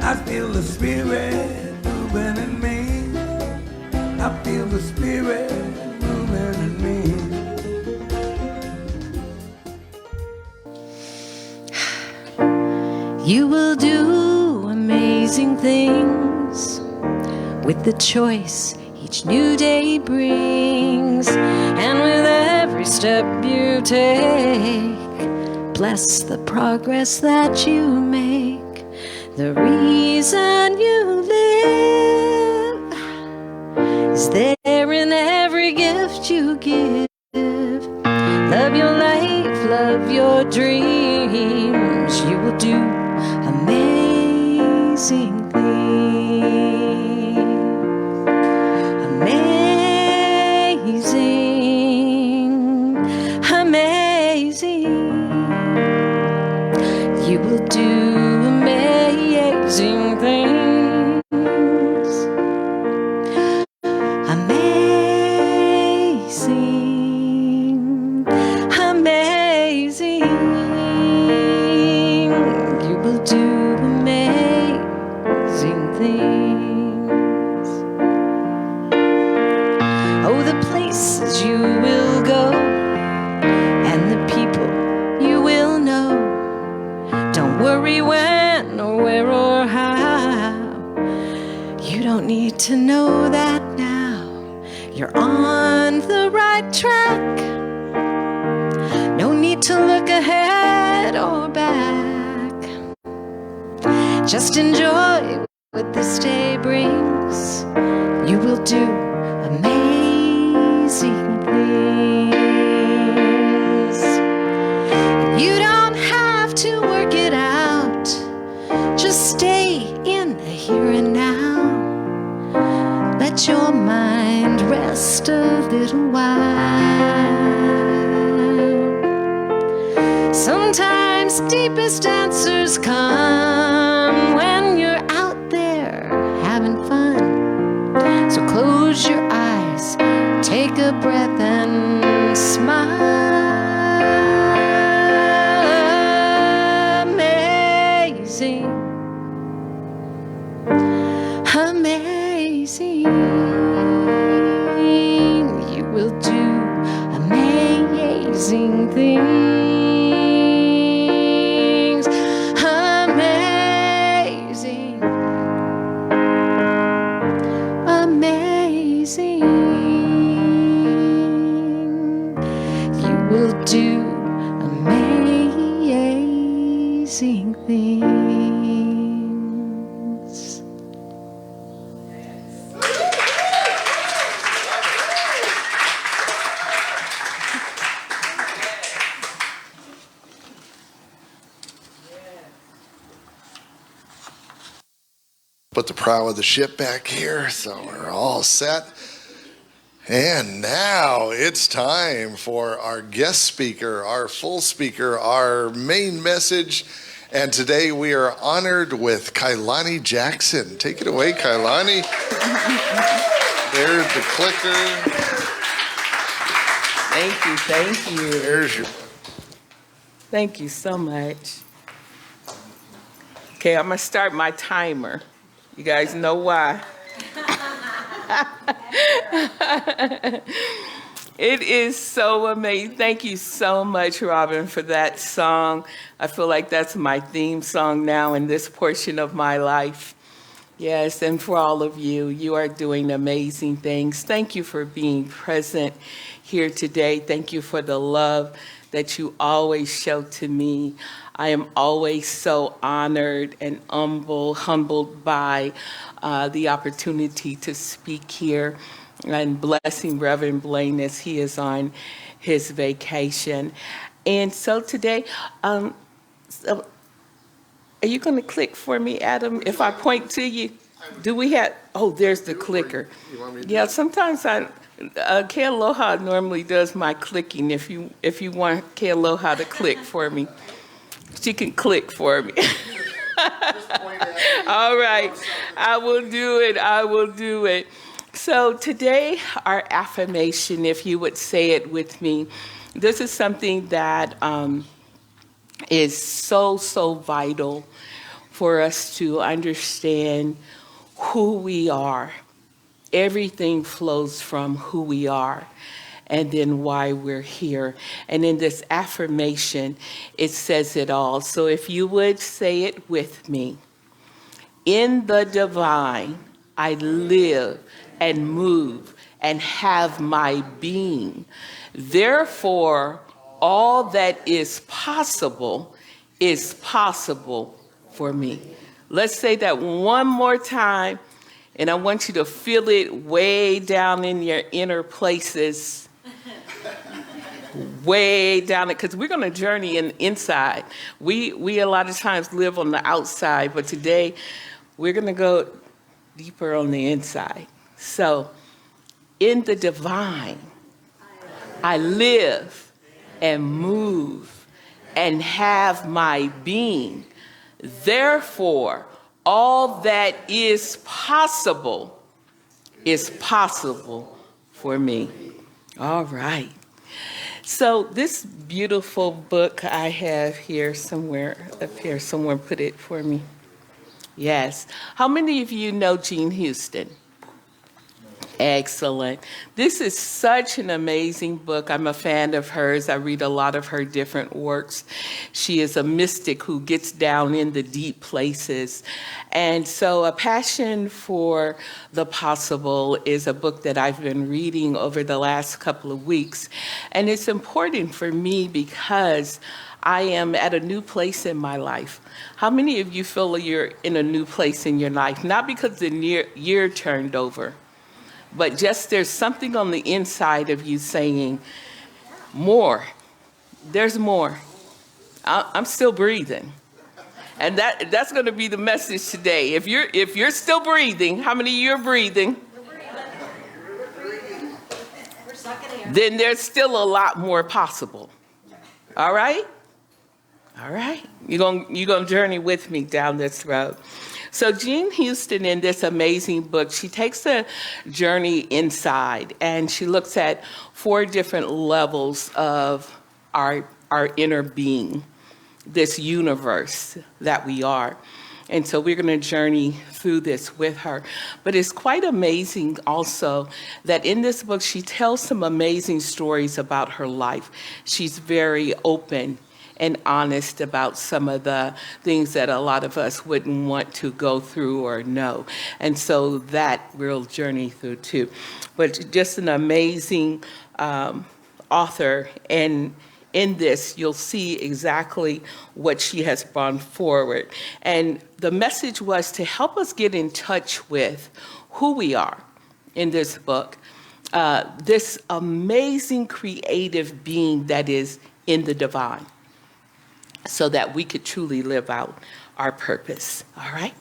I feel the spirit moving in me. I feel the spirit moving in me. You will do amazing things with the choice each new day brings, and with every step you take, bless the progress that you make. The reason you live is there in every gift you give. Love your life, love your dreams. You will do amazing things. Amazing, amazing. You will do amazing things. Amazing, amazing. You will do amazing things. Oh, the places you will go and the people you will know. Don't worry when or where or how. You don't need to know that now. You're on the right track. No need to look ahead or back. Just enjoy what this day brings. You will do amazing things. You don't have to work it out. Just stay in the here and now. Let your mind rest a little while. Sometimes deepest answers come when you're out there having fun. So close your eyes, take a breath and smile. Amazing, amazing. You will do amazing things. Amazing, amazing. You will do amazing things. Put the prow of the ship back here so we're all set. And now it's time for our guest speaker, our full speaker, our main message. And today we are honored with Kailani Jackson. Take it away, Kailani. There's the clicker. Thank you, thank you. There's your... Thank you so much. Okay, I'm gonna start my timer. You guys know why. It is so amazing. Thank you so much, Robin, for that song. I feel like that's my theme song now in this portion of my life. Yes, and for all of you, you are doing amazing things. Thank you for being present here today. Thank you for the love that you always show to me. I am always so honored and humbled by the opportunity to speak here, and blessing Reverend Blaine as he is on his vacation. And so today, so are you going to click for me, Adam, if I point to you? Do we have, oh, there's the clicker. Yeah, sometimes Kealoha normally does my clicking. If you want Kealoha to click for me, she can click for me. All right, I will do it. I will do it. So today, our affirmation, if you would say it with me, this is something that is so vital for us to understand who we are. Everything flows from who we are and then why we're here. And in this affirmation, it says it all. So if you would say it with me. In the divine, I live and move and have my being. Therefore, all that is possible for me. Let's say that one more time, and I want you to feel it way down in your inner places. Way down it, because we're going to journey inside. We a lot of times live on the outside, but today we're going to go deeper on the inside. So, in the divine, I live and move and have my being. Therefore, all that is possible for me. All right. So this beautiful book I have here somewhere, up here, someone put it for me. Yes. How many of you know Jean Houston? Excellent. This is such an amazing book. I'm a fan of hers. I read a lot of her different works. She is a mystic who gets down in the deep places. And so A Passion for the Possible is a book that I've been reading over the last couple of weeks. And it's important for me because I am at a new place in my life. How many of you feel you're in a new place in your life? Not because the year turned over, but just there's something on the inside of you saying, more. There's more. I'm still breathing. And that's going to be the message today. If you're still breathing, how many of you are breathing? Then there's still a lot more possible. All right? All right. You're going to journey with me down this road. So Jean Houston, in this amazing book, she takes a journey inside, and she looks at 4 different levels of our inner being, this universe that we are. And so we're going to journey through this with her. But it's quite amazing also that in this book, she tells some amazing stories about her life. She's very open and honest about some of the things that a lot of us wouldn't want to go through or know. And so that we'll journey through too. But just an amazing author, and in this, you'll see exactly what she has brought forward. And the message was to help us get in touch with who we are in this book, this amazing creative being that is in the divine, so that we could truly live out our purpose, all right?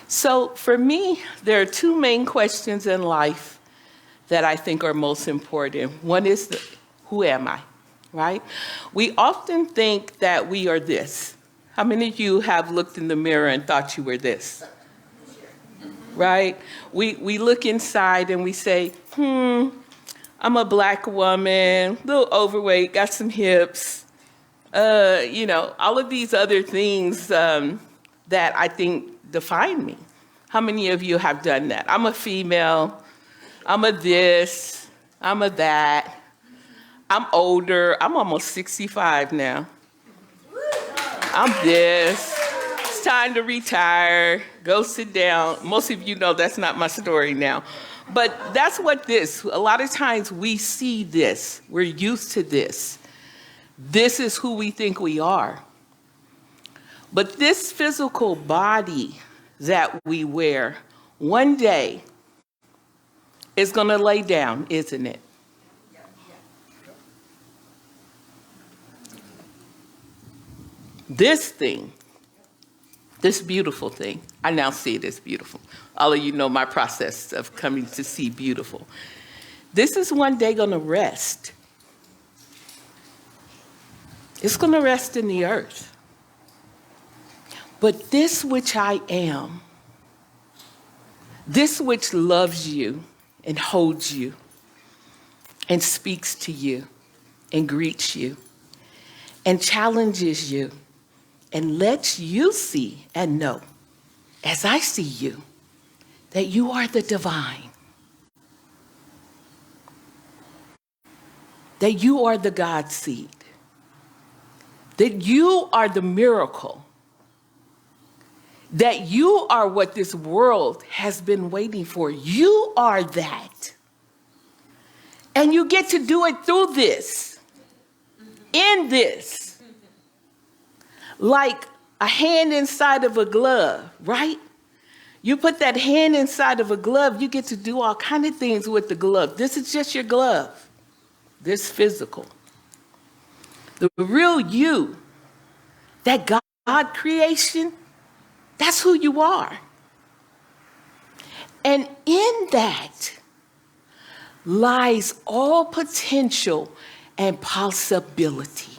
So for me, there are 2 main questions in life that I think are most important. One is, who am I, right? We often think that we are this. How many of you have looked in the mirror and thought you were this? Right? We look inside and we say, I'm a black woman, a little overweight, got some hips, all of these other things that I think define me. How many of you have done that? I'm a female, I'm a this, I'm a that, I'm older, I'm almost 65 now. I'm this, it's time to retire, go sit down. Most of you know that's not my story now. But that's what a lot of times we see this, we're used to this. This is who we think we are. But this physical body that we wear, one day is going to lay down, isn't it? This thing, this beautiful thing, I now see it as beautiful. All of you know my process of coming to see beautiful. This is one day going to rest. It's going to rest in the earth. But this which I am, this which loves you and holds you and speaks to you and greets you and challenges you and lets you see and know, as I see you, that you are the divine, that you are the God seed, that you are the miracle, that you are what this world has been waiting for. You are that. And you get to do it through this, in this, like a hand inside of a glove, right? You put that hand inside of a glove, you get to do all kind of things with the glove. This is just your glove, this physical. The real you, that God creation, that's who you are. And in that lies all potential and possibility.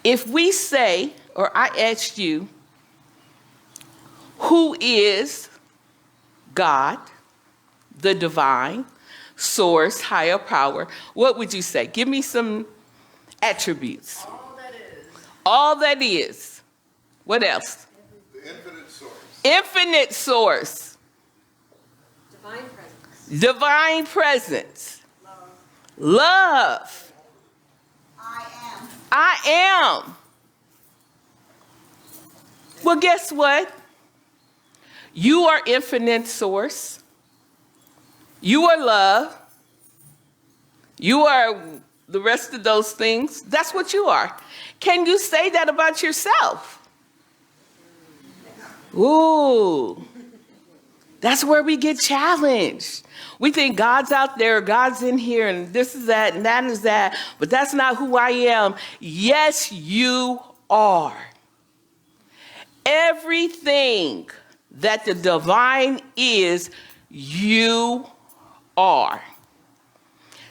If we say, or I asked you, who is God, the divine, source, higher power, what would you say? Give me some attributes. All that is. All that is. What else? The infinite source. Infinite source. Divine presence. Divine presence. Love. Love. I am. I am. Well, guess what? You are infinite source. You are love. You are the rest of those things. That's what you are. Can you say that about yourself? Ooh. That's where we get challenged. We think God's out there, God's in here, and this is that, and that is that, but that's not who I am. Yes, you are. Everything that the divine is, you are.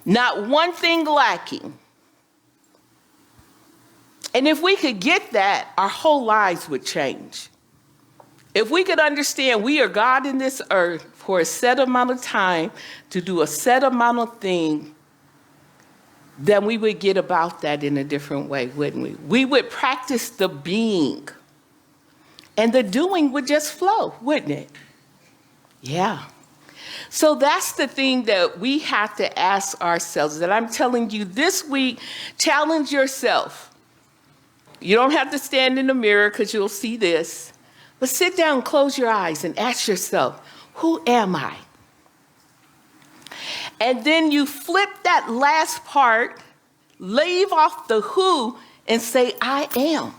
Not one thing lacking. And if we could get that, our whole lives would change. If we could understand we are God in this earth for a set amount of time to do a set amount of things, then we would get about that in a different way, wouldn't we? We would practice the being, and the doing would just flow, wouldn't it? Yeah. So that's the thing that we have to ask ourselves, that I'm telling you this week, challenge yourself. You don't have to stand in the mirror because you'll see this. But sit down, close your eyes, and ask yourself, who am I? And then you flip that last part, leave off the who, and say, I am.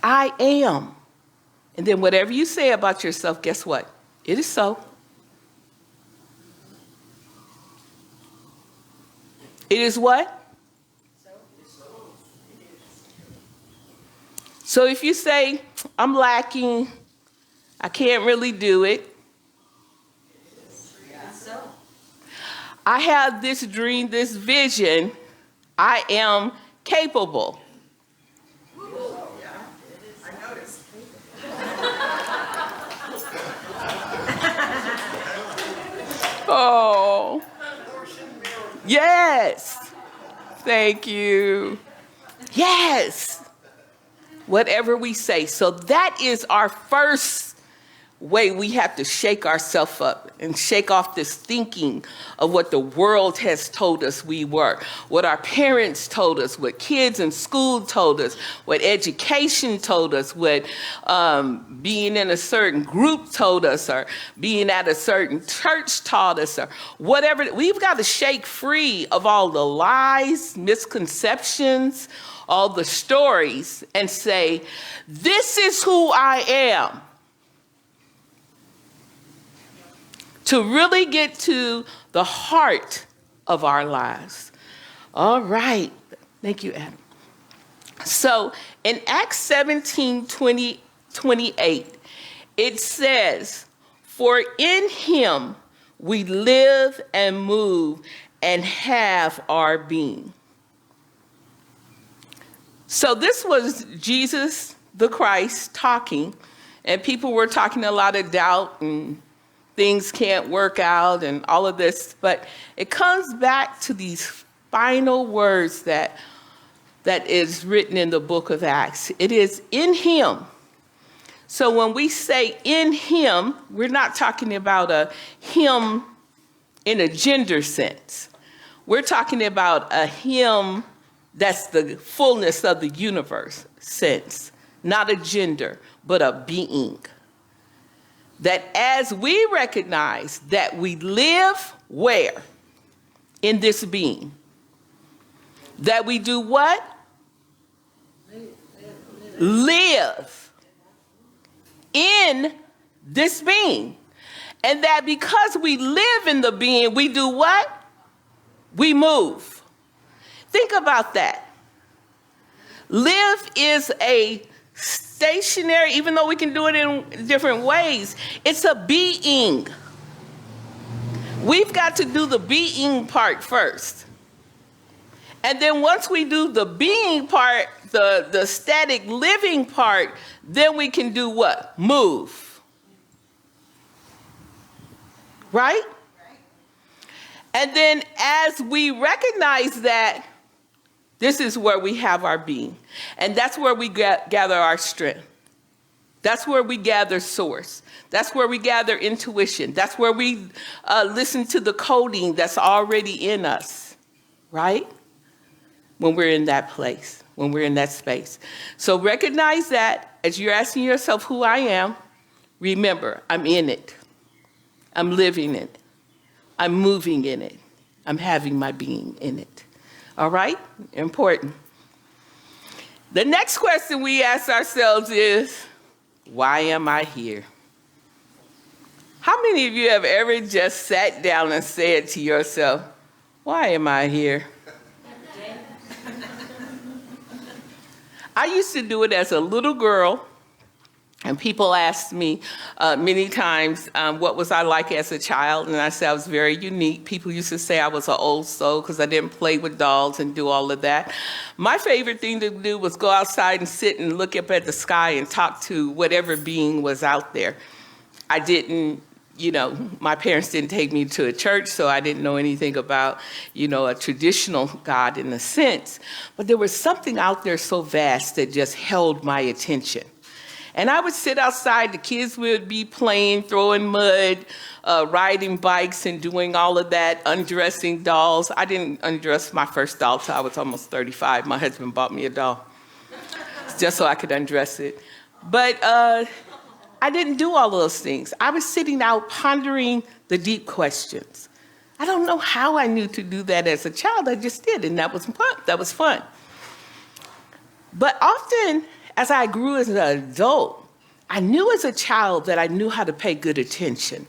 I am. And then whatever you say about yourself, guess what? It is so. It is what? So if you say, I'm lacking, I can't really do it. I have this dream, this vision, I am capable. Oh, yes. Thank you. Yes. Whatever we say. So that is our first way we have to shake ourselves up and shake off this thinking of what the world has told us we were, what our parents told us, what kids in school told us, what education told us, what being in a certain group told us, or being at a certain church taught us, or whatever. We've got to shake free of all the lies, misconceptions, all the stories, and say, this is who I am. To really get to the heart of our lives. All right. Thank you, Adam. So in Acts 17:28, it says, for in him we live and move and have our being. So this was Jesus, the Christ, talking, and people were talking a lot of doubt and things can't work out and all of this, but it comes back to these final words that is written in the book of Acts. It is in him. So when we say in him, we're not talking about a him in a gender sense. We're talking about a him that's the fullness of the universe sense, not a gender, but a being. That as we recognize that we live where? In this being. That we do what? Live in this being. And that because we live in the being, we do what? We move. Think about that. Live is a stationary, even though we can do it in different ways, it's a being. We've got to do the being part first. And then once we do the being part, the static living part, then we can do what? Move. Right? And then as we recognize that, this is where we have our being. And that's where we gather our strength. That's where we gather source. That's where we gather intuition. That's where we listen to the coding that's already in us, right? When we're in that place, when we're in that space. So recognize that as you're asking yourself who I am, remember, I'm in it. I'm living it. I'm moving in it. I'm having my being in it. All right? Important. The next question we ask ourselves is, why am I here? How many of you have ever just sat down and said to yourself, why am I here? I used to do it as a little girl, and people asked me many times, what was I like as a child? And I said I was very unique. People used to say I was an old soul because I didn't play with dolls and do all of that. My favorite thing to do was go outside and sit and look up at the sky and talk to whatever being was out there. I didn't, my parents didn't take me to a church, so I didn't know anything about, a traditional God in a sense. But there was something out there so vast that just held my attention. And I would sit outside, the kids would be playing, throwing mud, riding bikes and doing all of that, undressing dolls. I didn't undress my first doll till I was almost 35. My husband bought me a doll just so I could undress it. But I didn't do all of those things. I was sitting out pondering the deep questions. I don't know how I knew to do that as a child. I just did, and that was fun. That was fun. But often, as I grew as an adult, I knew as a child that I knew how to pay good attention,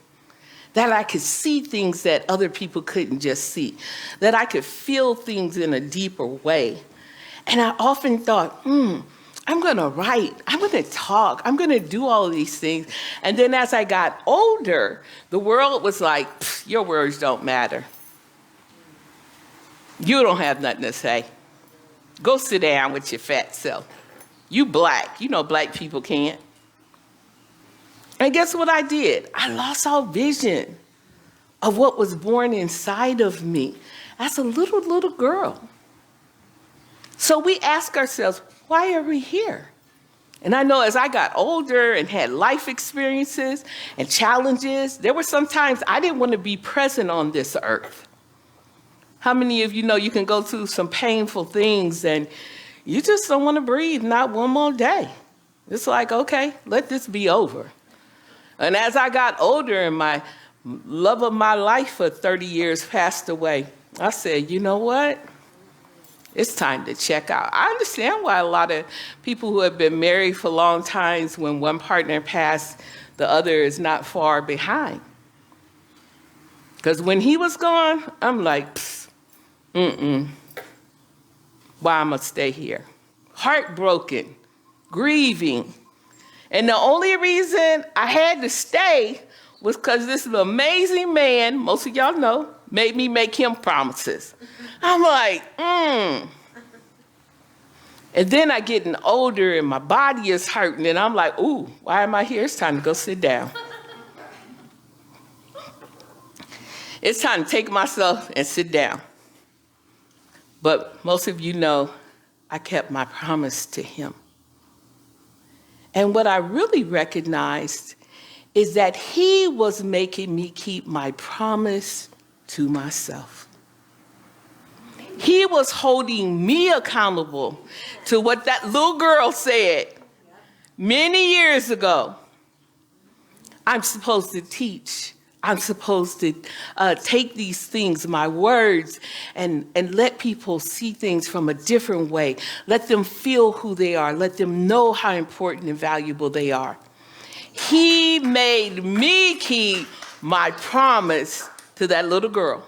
that I could see things that other people couldn't just see, that I could feel things in a deeper way. And I often thought, I'm going to write, I'm going to talk, I'm going to do all of these things. And then as I got older, the world was like, your words don't matter. You don't have nothing to say. Go sit down with your fat self. You black. You know black people can't. And guess what I did? I lost all vision of what was born inside of me as a little girl. So we ask ourselves, why are we here? And I know as I got older and had life experiences and challenges, there were some times I didn't want to be present on this earth. How many of you know you can go through some painful things and you just don't want to breathe, not one more day. It's like, okay, let this be over. And as I got older and my love of my life for 30 years passed away, I said, you know what? It's time to check out. I understand why a lot of people who have been married for long times, when one partner passed, the other is not far behind. Because when he was gone, I'm like, why I'm gonna stay here? Heartbroken, grieving. And the only reason I had to stay was because this amazing man, most of y'all know, made me make him promises. I'm like, And then I getting older and my body is hurting and I'm like, ooh, why am I here? It's time to go sit down. It's time to take myself and sit down. But most of you know I kept my promise to him. And what I really recognized is that he was making me keep my promise to myself. He was holding me accountable to what that little girl said many years ago. I'm supposed to teach. I'm supposed to take these things, my words, and let people see things from a different way. Let them feel who they are. Let them know how important and valuable they are. He made me keep my promise to that little girl.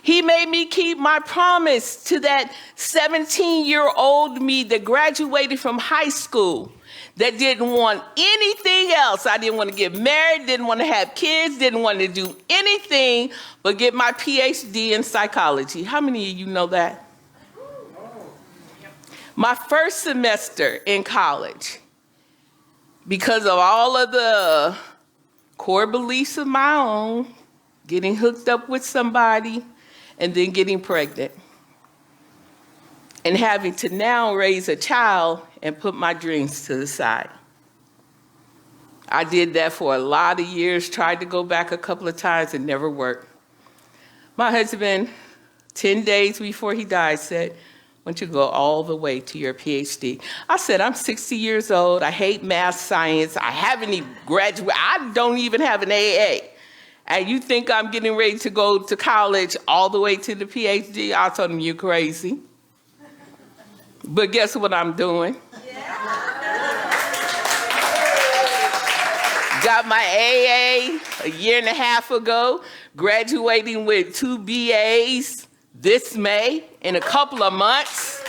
He made me keep my promise to that 17-year-old me that graduated from high school, that didn't want anything else. I didn't want to get married, didn't want to have kids, didn't want to do anything but get my PhD in psychology. How many of you know that? My first semester in college, because of all of the core beliefs of my own, getting hooked up with somebody, and then getting pregnant, and having to now raise a child and put my dreams to the side. I did that for a lot of years, tried to go back a couple of times, and never worked. My husband, 10 days before he died, said, "Why don't you go all the way to your PhD?" I said, "I'm 60 years old. I hate math, science. I haven't even graduated. I don't even have an AA. And you think I'm getting ready to go to college all the way to the PhD?" I told him, "You're crazy." But guess what I'm doing? Got my AA a year and a half ago, graduating with 2 BAs this May in a couple of months.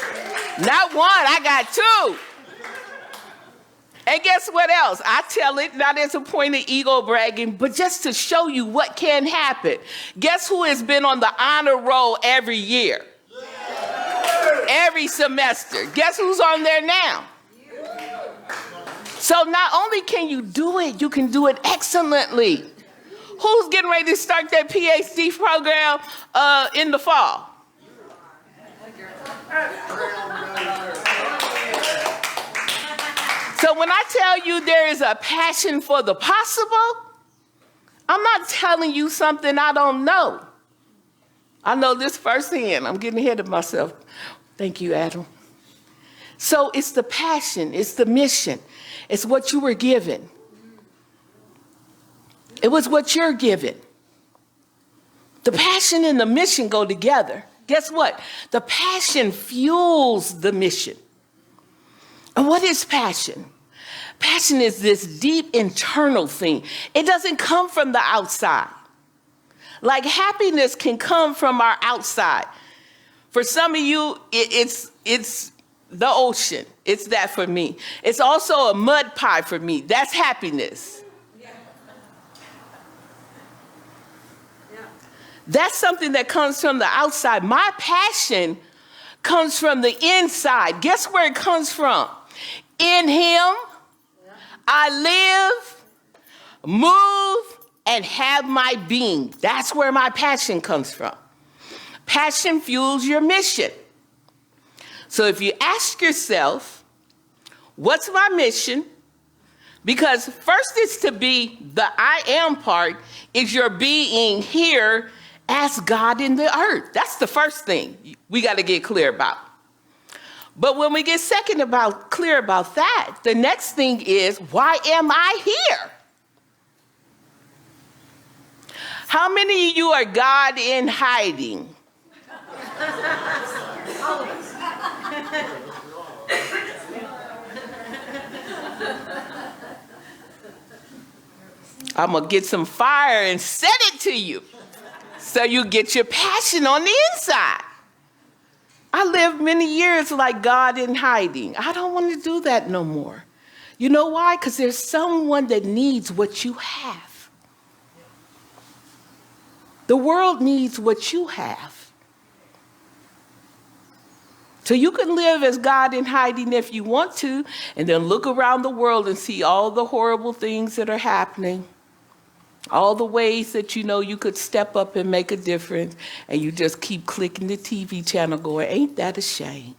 Not one, I got 2. And guess what else? I tell it not as a point of ego bragging, but just to show you what can happen. Guess who has been on the honor roll every year? Every semester. Guess who's on there now? So not only can you do it, you can do it excellently. Who's getting ready to start that PhD program in the fall? So when I tell you there is a passion for the possible, I'm not telling you something I don't know. I know this firsthand. I'm getting ahead of myself. Thank you, Adam. So it's the passion, it's the mission, it's what you were given. It was what you're given. The passion and the mission go together. Guess what? The passion fuels the mission. And what is passion? Passion is this deep internal thing. It doesn't come from the outside. Like happiness can come from our outside. For some of you, it's the ocean. It's that for me. It's also a mud pie for me. That's happiness. That's something that comes from the outside. My passion comes from the inside. Guess where it comes from? In him, I live, move, and have my being. That's where my passion comes from. Passion fuels your mission. So if you ask yourself, what's my mission? Because first it's to be the I am part, is your being here as God in the earth. That's the first thing we got to get clear about. But when we get clear about that, the next thing is, why am I here? How many of you are God in hiding? I'm going to get some fire and set it to you so you get your passion on the inside. I lived many years like God in hiding. I don't want to do that no more. You know why? Because there's someone that needs what you have. The world needs what you have. So you can live as God in hiding if you want to, and then look around the world and see all the horrible things that are happening. All the ways that you know you could step up and make a difference, and you just keep clicking the TV channel going, ain't that a shame?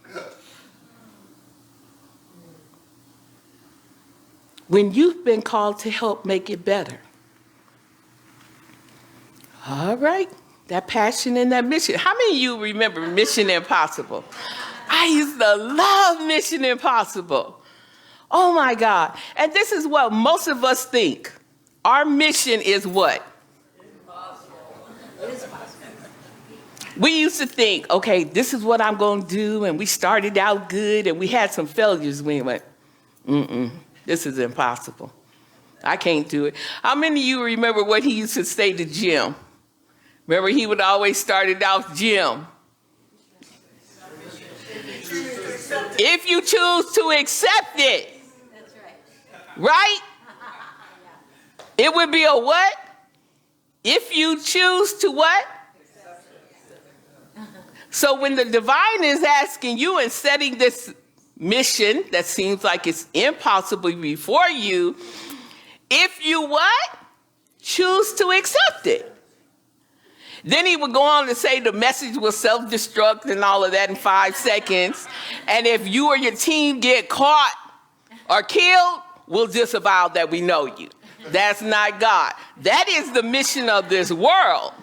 When you've been called to help make it better. All right, that passion and that mission. How many of you remember Mission Impossible? I used to love Mission Impossible. Oh my God. And this is what most of us think. Our mission is what? We used to think, okay, this is what I'm going to do, and we started out good, and we had some failures. We went, this is impossible. I can't do it. How many of you remember what he used to say to Jim? Remember, he would always start it out, Jim. If you choose to accept it. That's right. Right? It would be a what? If you choose to what? So when the divine is asking you and setting this mission that seems like it's impossible before you, if you what? Choose to accept it. Then he would go on to say the message will self-destruct and all of that in 5 seconds. And if you or your team get caught or killed, we'll disavow that we know you. That's not God. That is the mission of this world.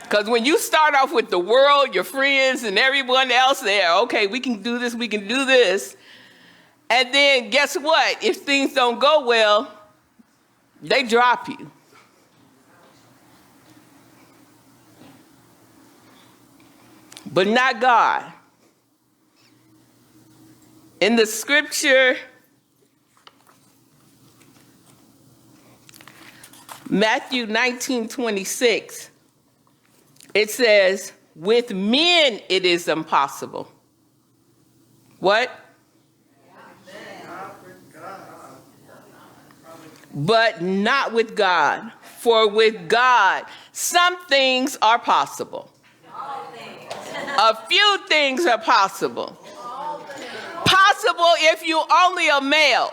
Because when you start off with the world, your friends and everyone else there, okay, we can do this, we can do this. And then guess what? If things don't go well, they drop you. But not God. In the scripture, Matthew 19:26, it says, with men it is impossible. What? But not with God. For with God, some things are possible. A few things are possible. Possible if you only a male.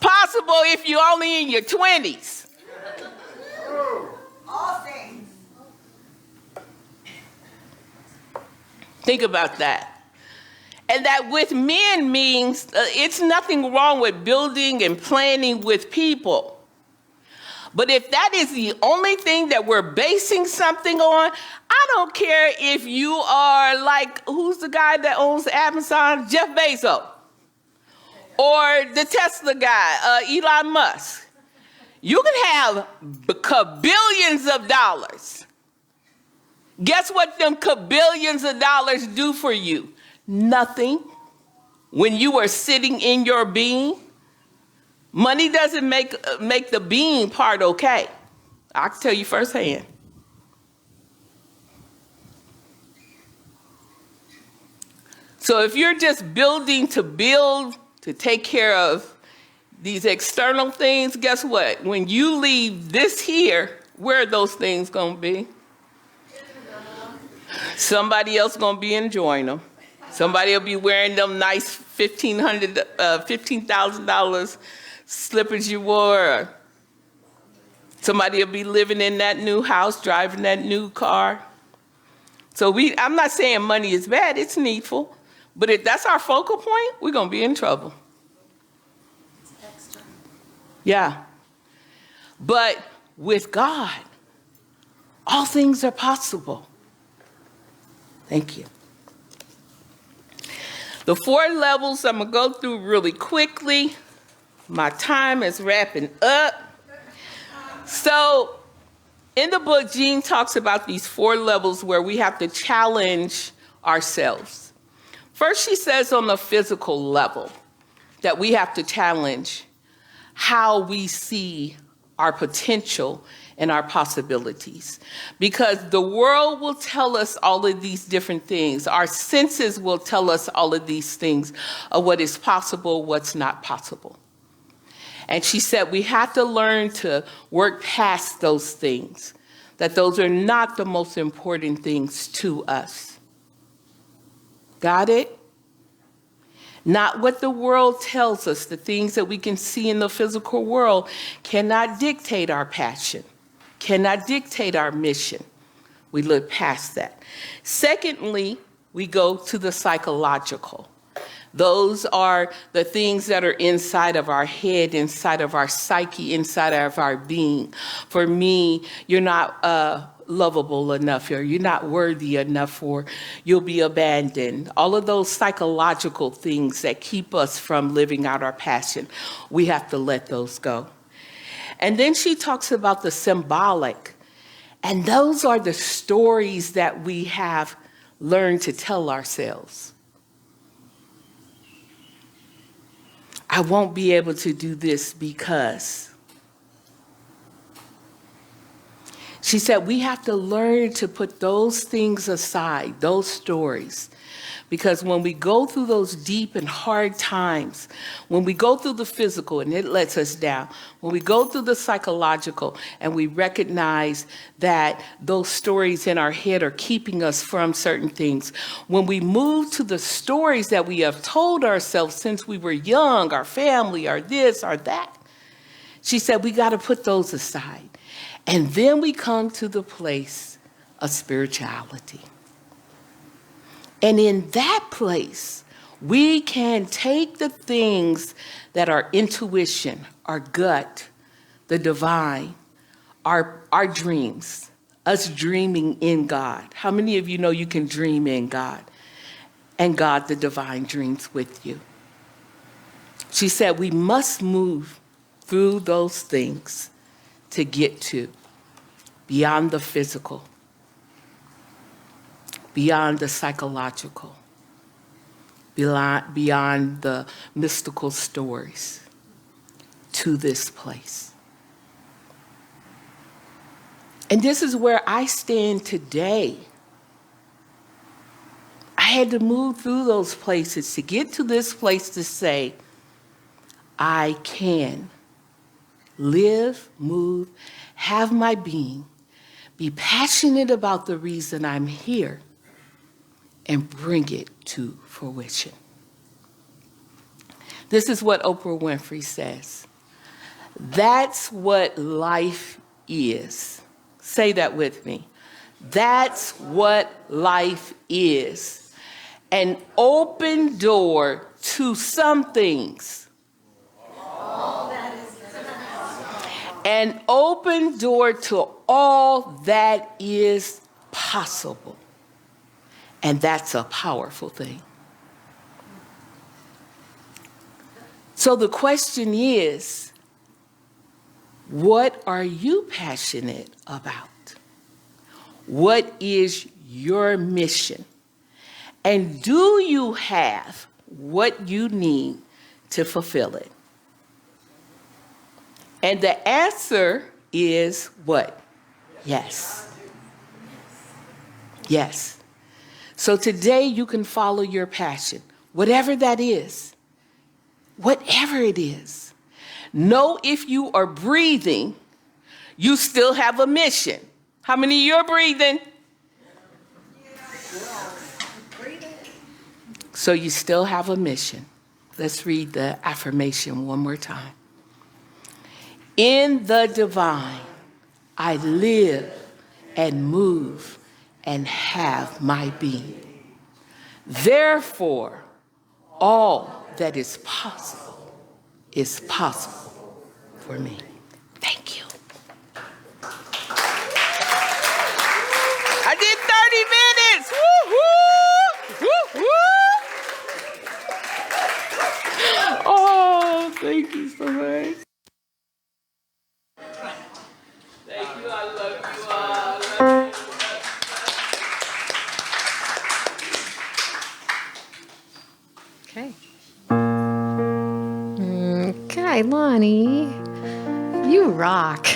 Possible if you only in your 20s. All things. Think about that. And that with men means it's nothing wrong with building and planning with people. But if that is the only thing that we're basing something on, I don't care if you are like, who's the guy that owns Amazon? Jeff Bezos. Or the Tesla guy, Elon Musk. You can have billions of dollars. Guess what them billions of dollars do for you? Nothing. When you are sitting in your being, money doesn't make the being part okay. I can tell you firsthand. So if you're just building to build, to take care of these external things, guess what? When you leave this here, where are those things going to be? Somebody else going to be enjoying them. Somebody will be wearing them nice $15,000 slippers you wore. Somebody will be living in that new house, driving that new car. So I'm not saying money is bad, it's needful. But if that's our focal point, we're going to be in trouble. Yeah. But with God, all things are possible. Thank you. The 4 levels I'm going to go through really quickly. My time is wrapping up. So in the book, Jean talks about these 4 levels where we have to challenge ourselves. First, she says on the physical level that we have to challenge how we see our potential and our possibilities. Because the world will tell us all of these different things. Our senses will tell us all of these things of what is possible, what's not possible. And she said we have to learn to work past those things, that those are not the most important things to us. Got it? Not what the world tells us. The things that we can see in the physical world cannot dictate our passion, cannot dictate our mission. We look past that. Secondly, we go to the psychological. Those are the things that are inside of our head, inside of our psyche, inside of our being. For me, you're not lovable enough, or you're not worthy enough, or you'll be abandoned. All of those psychological things that keep us from living out our passion, we have to let those go. And then she talks about the symbolic, and those are the stories that we have learned to tell ourselves. I won't be able to do this because. She said we have to learn to put those things aside, those stories. Because when we go through those deep and hard times, when we go through the physical and it lets us down, when we go through the psychological and we recognize that those stories in our head are keeping us from certain things, when we move to the stories that we have told ourselves since we were young, our family, our this, our that, she said we got to put those aside. And then we come to the place of spirituality. And in that place, we can take the things that are intuition, our gut, the divine, our dreams, us dreaming in God. How many of you know you can dream in God? And God, the divine, dreams with you. She said we must move through those things to get to beyond the physical, beyond the psychological, beyond the mystical stories, to this place. And this is where I stand today. I had to move through those places to get to this place to say, I can live, move, have my being, be passionate about the reason I'm here, and bring it to fruition. This is what Oprah Winfrey says. That's what life is. Say that with me. That's what life is. An open door to some things. An open door to all that is possible. And that's a powerful thing. So the question is, what are you passionate about? What is your mission? And do you have what you need to fulfill it? And the answer is what? Yes. Yes. So today you can follow your passion, whatever that is, whatever it is. Know if you are breathing, you still have a mission. How many of you are breathing? So you still have a mission. Let's read the affirmation one more time. In the divine, I live and move and have my being. Therefore, all that is possible for me. Thank you. I did 30 minutes. Woo-hoo! Woo-hoo! Oh, thank you so much. Thank you. I love you all. Okay. Okay, Lonnie, you rock.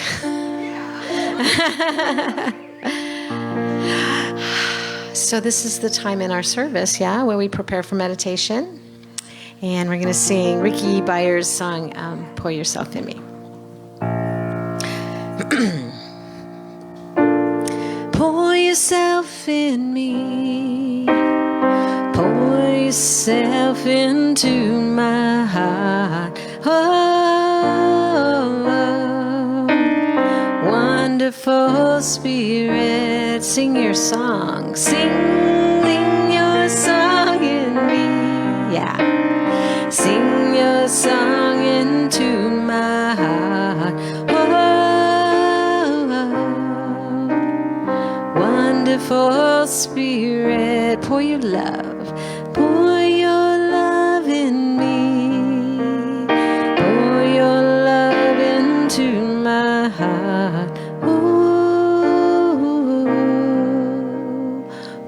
So this is the time in our service, where we prepare for meditation. And we're going to sing Ricky Byers' song, Pour Yourself in Me. Pour yourself in me. Pour yourself into my heart. Oh, wonderful Spirit, sing your song. Sing your song in me. Yeah. Sing your song into my heart. Oh, wonderful Spirit, pour your love in me. Pour your love into my heart. Ooh,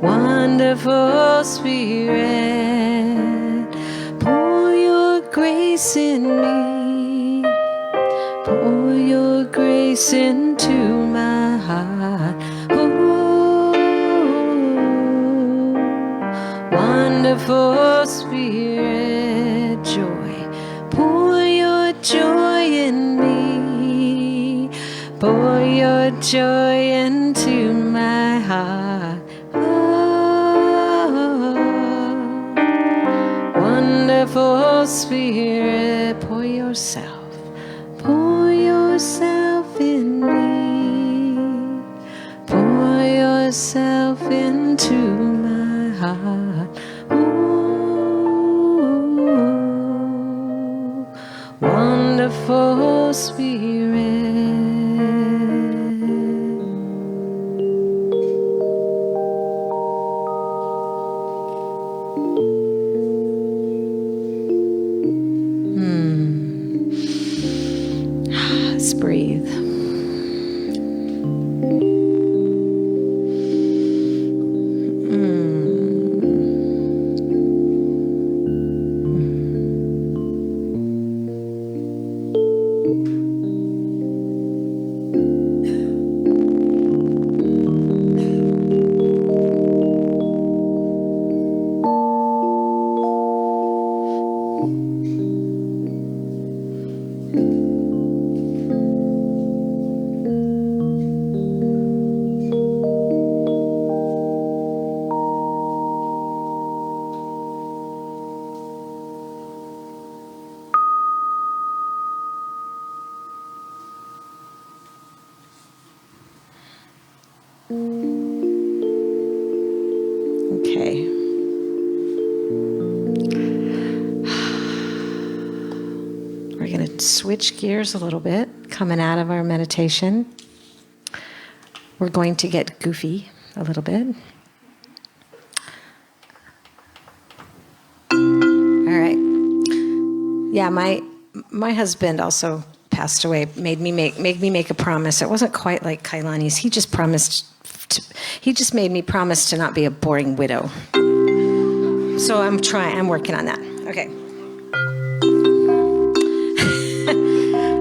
wonderful Spirit, pour your grace in me. Pour your grace into my heart. Ooh, wonderful Spirit, joy. Pour your joy in me. Pour your joy into my heart. Oh, wonderful Spirit, pour yourself in me. Pour yourself into my heart. Ooh, wonderful Spirit. Let's breathe. Okay. We're going to switch gears a little bit, coming out of our meditation. We're going to get goofy a little bit. All right. Yeah, my husband also passed away. Made me make a promise. It wasn't quite like Kailani's. He just made me promise to not be a boring widow. So I'm working on that. Okay.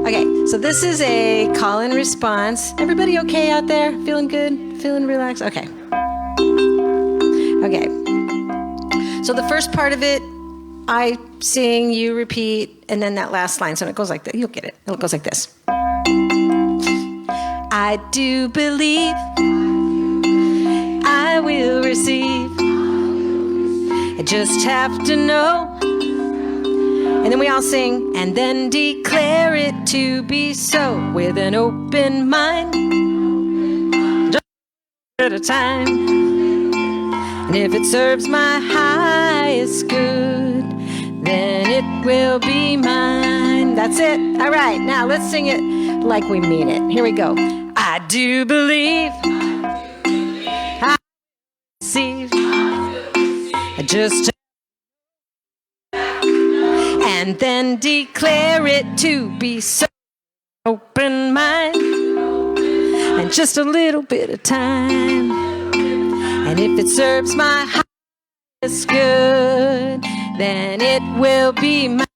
Okay, so this is a call and response. Everybody okay out there? Feeling good? Feeling relaxed? Okay. Okay. So the first part of it, I sing, you repeat, and then that last line. So it goes like that. You'll get it. It goes like this. I do believe I will receive. I just have to know. And then we all sing, and then declare it to be so with an open mind. Just at a time. And if it serves my highest good, then it will be mine. That's it. All right, now let's sing it like we mean it. Here we go. I do believe I receive. I just and then declare it to be so open mind and just a little bit of time. And if it serves my highest good, then it will be mine.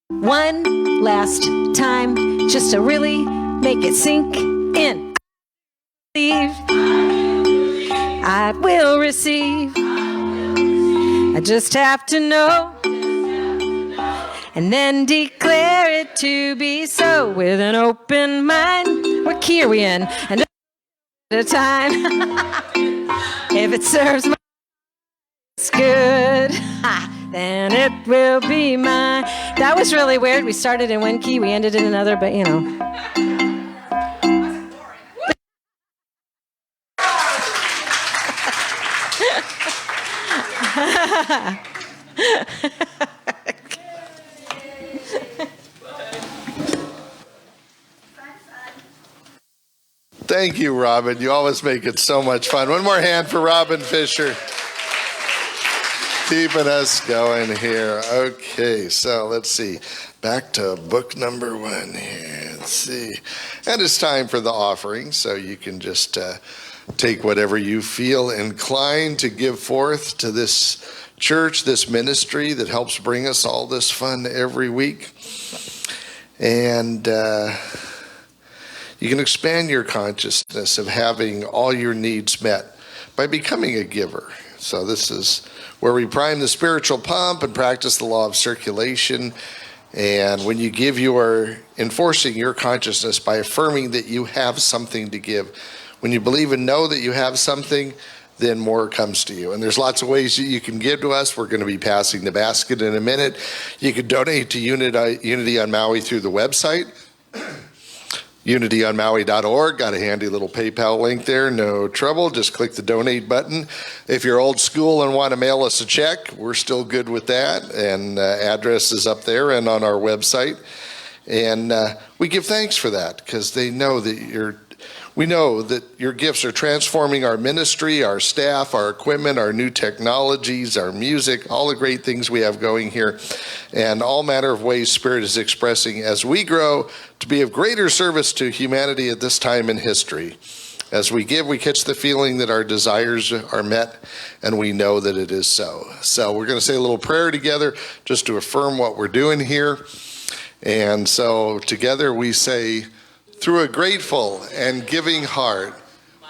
One last time, just to really make it sink in. I will receive. I just have to know. And then declare it to be so with an open mind. What key are we in? And at a time. If it serves my good, then it will be mine. That was really weird. We started in one key, we ended in another, but you know. Thank you, Robin. You always make it so much fun. One more hand for Robin Fisher. Keeping us going here. Okay, so let's see. Back to book number 1 here. Let's see. And it's time for the offering, so you can just take whatever you feel inclined to give forth to this church, this ministry that helps bring us all this fun every week. And you can expand your consciousness of having all your needs met by becoming a giver. So this is where we prime the spiritual pump and practice the law of circulation. And when you give, you are enforcing your consciousness by affirming that you have something to give. When you believe and know that you have something, then more comes to you. And there's lots of ways that you can give to us. We're going to be passing the basket in a minute. You can donate to Unity on Maui through the website. UnityOnMaui.org, got a handy little PayPal link there, no trouble, just click the donate button. If you're old school and want to mail us a check, we're still good with that, and address is up there and on our website. And we give thanks for that, because we know that your gifts are transforming our ministry, our staff, our equipment, our new technologies, our music, all the great things we have going here, and all manner of ways Spirit is expressing as we grow to be of greater service to humanity at this time in history. As we give, we catch the feeling that our desires are met, and we know that it is so. So we're going to say a little prayer together just to affirm what we're doing here. And so together we say, through a grateful and giving heart,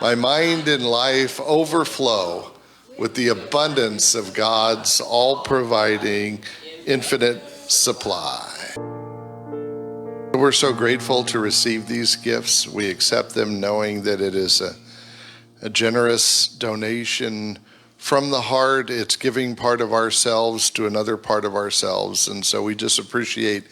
my mind and life overflow with the abundance of God's all-providing, infinite supply. We're so grateful to receive these gifts. We accept them knowing that it is a generous donation from the heart. It's giving part of ourselves to another part of ourselves. And so we just appreciate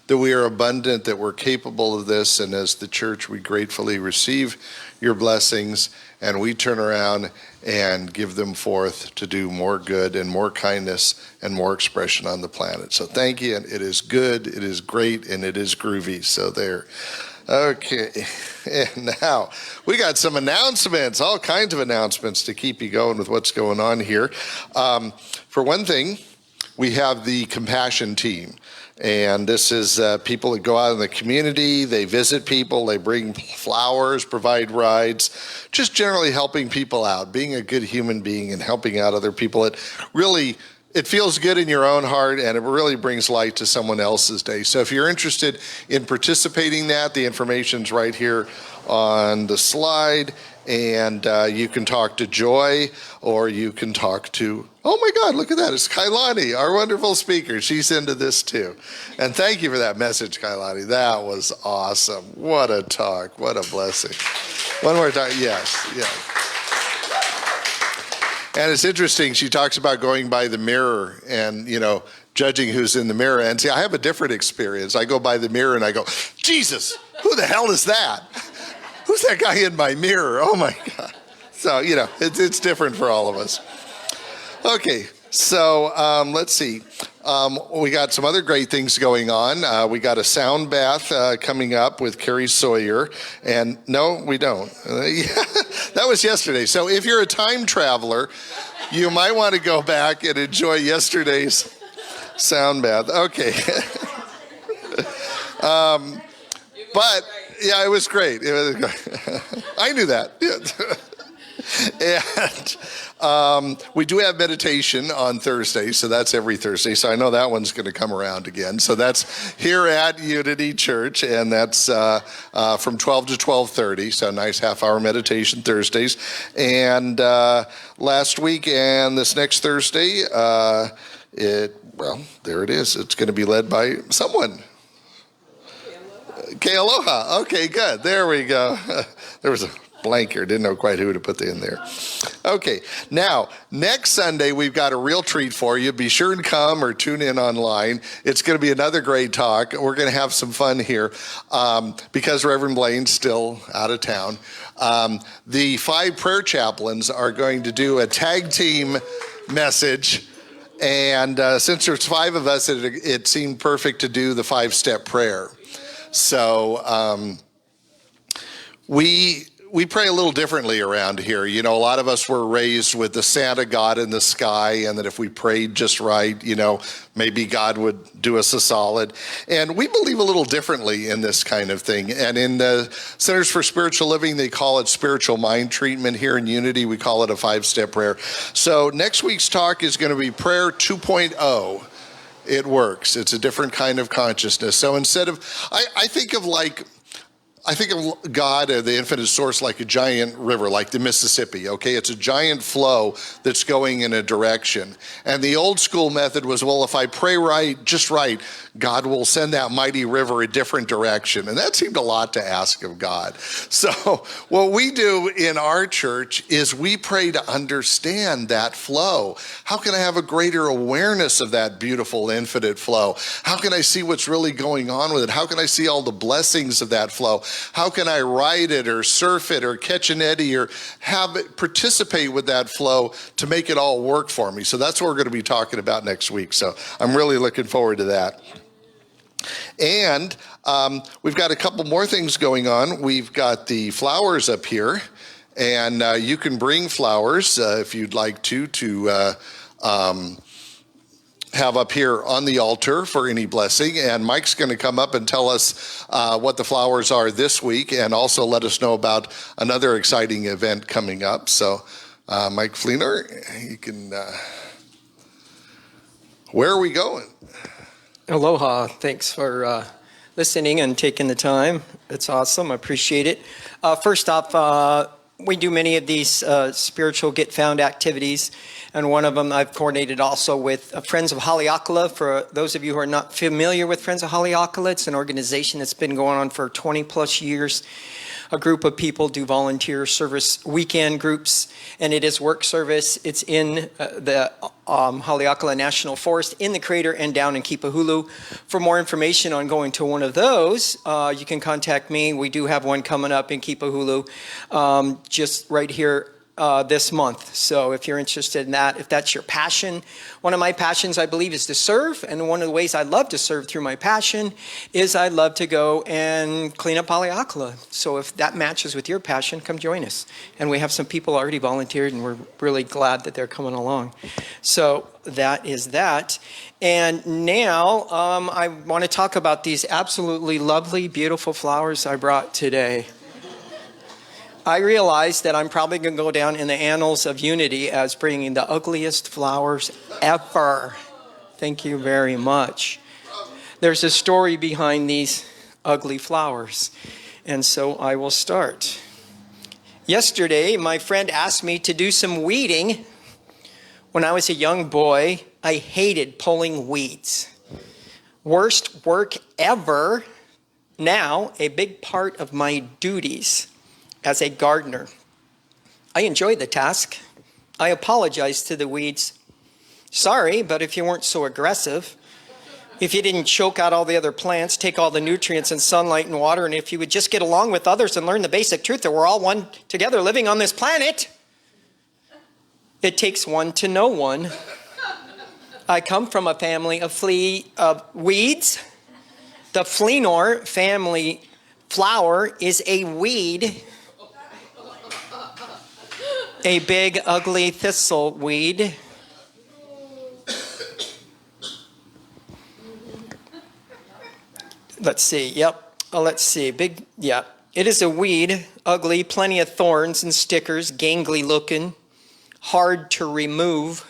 that we are abundant, that we're capable of this, and as the church, we gratefully receive your blessings, and we turn around and give them forth to do more good and more kindness and more expression on the planet. So thank you, and it is good, it is great, and it is groovy. So there. Okay, and now we got some announcements, all kinds of announcements to keep you going with what's going on here. For one thing, we have the Compassion Team. And this is people that go out in the community, they visit people, they bring flowers, provide rides, just generally helping people out, being a good human being and helping out other people. It feels good in your own heart, and it really brings light to someone else's day. So if you're interested in participating in that, the information's right here on the slide. And you can talk to Joy, or you can talk to, oh my God, look at that. It's Kailani, our wonderful speaker. She's into this too. And thank you for that message, Kailani. That was awesome. What a talk. What a blessing. One more time. Yes. And it's interesting. She talks about going by the mirror and, judging who's in the mirror. And see, I have a different experience. I go by the mirror and I go, Jesus, who the hell is that? Who's that guy in my mirror? Oh my God. So, it's different for all of us. Okay, so let's see. We got some other great things going on. We got a sound bath coming up with Carrie Sawyer. And no, we don't. That was yesterday. So if you're a time traveler, you might want to go back and enjoy yesterday's sound bath. Okay. But yeah, it was great. I knew that. And we do have meditation on Thursday, so that's every Thursday. So I know that one's going to come around again. So that's here at Unity Church, and that's from 12 to 12:30. So nice half-hour meditation Thursdays. And last week and this next Thursday, there it is. It's going to be led by someone. Ke Aloha. Okay, good. There we go. There was a blank here. Didn't know quite who to put in there. Okay, now, next Sunday, we've got a real treat for you. Be sure and come or tune in online. It's going to be another great talk. We're going to have some fun here because Reverend Blaine's still out of town. The 5 prayer chaplains are going to do a tag team message. And since there's 5 of us, it seemed perfect to do the 5-step prayer. So we pray a little differently around here. You know, a lot of us were raised with the Santa God in the sky, and that if we prayed just right, you know, maybe God would do us a solid. And we believe a little differently in this kind of thing. And in the Centers for Spiritual Living, they call it spiritual mind treatment. Here in Unity, we call it a 5-step prayer. So next week's talk is going to be Prayer 2.0. It works. It's a different kind of consciousness. So instead of, I think of God, the infinite source, like a giant river, like the Mississippi, okay? It's a giant flow that's going in a direction. And the old school method was, well, if I pray right, just right, God will send that mighty river a different direction. And that seemed a lot to ask of God. So what we do in our church is we pray to understand that flow. How can I have a greater awareness of that beautiful infinite flow? How can I see what's really going on with it? How can I see all the blessings of that flow? How can I ride it or surf it or catch an eddy or have it participate with that flow to make it all work for me? So that's what we're going to be talking about next week. So I'm really looking forward to that. And we've got a couple more things going on. We've got the flowers up here, and you can bring flowers if you'd like to have up here on the altar for any blessing. And Mike's going to come up and tell us what the flowers are this week, and also let us know about another exciting event coming up. So Mike Fleener, you can, where are we going? Aloha. Thanks for listening and taking the time. It's awesome. I appreciate it. First off, we do many of these spiritual Get Found activities, and one of them I've coordinated also with Friends of Haleakala. For those of you who are not familiar with Friends of Haleakala, it's an organization that's been going on for 20 plus years. A group of people do volunteer service weekend groups, and it is work service. It's in the Haleakala National Forest, in the crater, and down in Kipahulu. For more information on going to one of those, you can contact me. We do have one coming up in Kipahulu just right here this month. So if you're interested in that, if that's your passion, one of my passions, I believe, is to serve. And one of the ways I love to serve through my passion is I love to go and clean up Haleakala. So if that matches with your passion, come join us. And we have some people already volunteered, and we're really glad that they're coming along. So that is that. And now I want to talk about these absolutely lovely, beautiful flowers I brought today. I realize that I'm probably going to go down in the annals of Unity as bringing the ugliest flowers ever. Thank you very much. There's a story behind these ugly flowers, and so I will start. Yesterday, my friend asked me to do some weeding. When I was a young boy, I hated pulling weeds. Worst work ever. Now, a big part of my duties as a gardener. I enjoy the task. I apologize to the weeds. Sorry, but if you weren't so aggressive, if you didn't choke out all the other plants, take all the nutrients and sunlight and water, and if you would just get along with others and learn the basic truth that we're all one together living on this planet. It takes one to know one. I come from a family of weeds. The Fleenor family flower is a weed. A big, ugly thistle weed. Let's see. Yep. Let's see. Big. Yeah. It is a weed. Ugly. Plenty of thorns and stickers. Gangly looking. Hard to remove.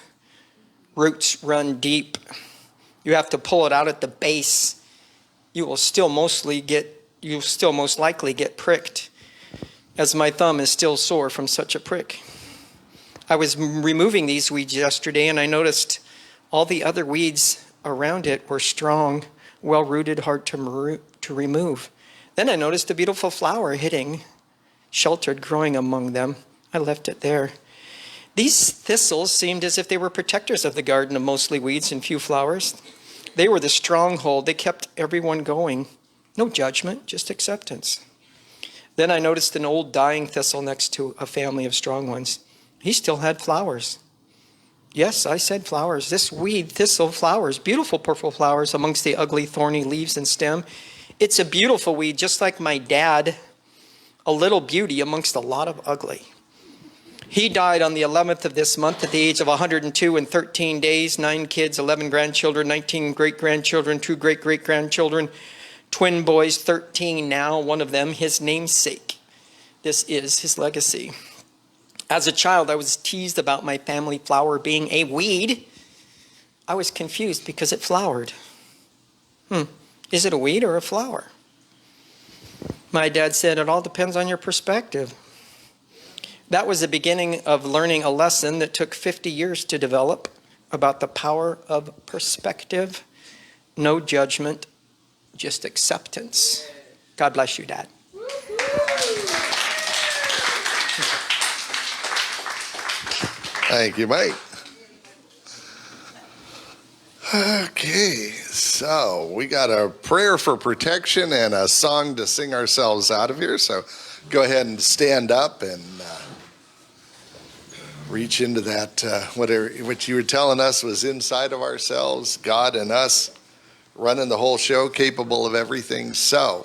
Roots run deep. You have to pull it out at the base. You will still most likely get pricked, as my thumb is still sore from such a prick. I was removing these weeds yesterday, and I noticed all the other weeds around it were strong, well-rooted, hard to remove. Then I noticed a beautiful flower hitting sheltered, growing among them. I left it there. These thistles seemed as if they were protectors of the garden of mostly weeds and few flowers. They were the stronghold. They kept everyone going. No judgment, just acceptance. Then I noticed an old dying thistle next to a family of strong ones. He still had flowers. Yes, I said flowers. This weed, thistle, flowers, beautiful purple flowers amongst the ugly thorny leaves and stem. It's a beautiful weed, just like my dad, a little beauty amongst a lot of ugly. He died on the 11th of this month at the age of 102 and 13 days, 9 kids, 11 grandchildren, 19 great-grandchildren, 2 great-great-grandchildren, twin boys, 13 now, one of them his namesake. This is his legacy. As a child, I was teased about my family flower being a weed. I was confused because it flowered. Is it a weed or a flower? My dad said, it all depends on your perspective. That was the beginning of learning a lesson that took 50 years to develop about the power of perspective. No judgment, just acceptance. God bless you, Dad. Thank you, Mike. Okay, so we got a prayer for protection and a song to sing ourselves out of here. So go ahead and stand up and reach into that, what you were telling us was inside of ourselves, God and us running the whole show, capable of everything. So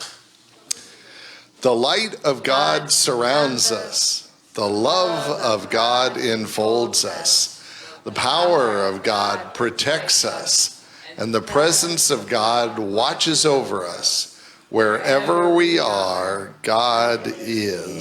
the light of God surrounds us. The love of God enfolds us. The power of God protects us. And the presence of God watches over us. Wherever we are, God is.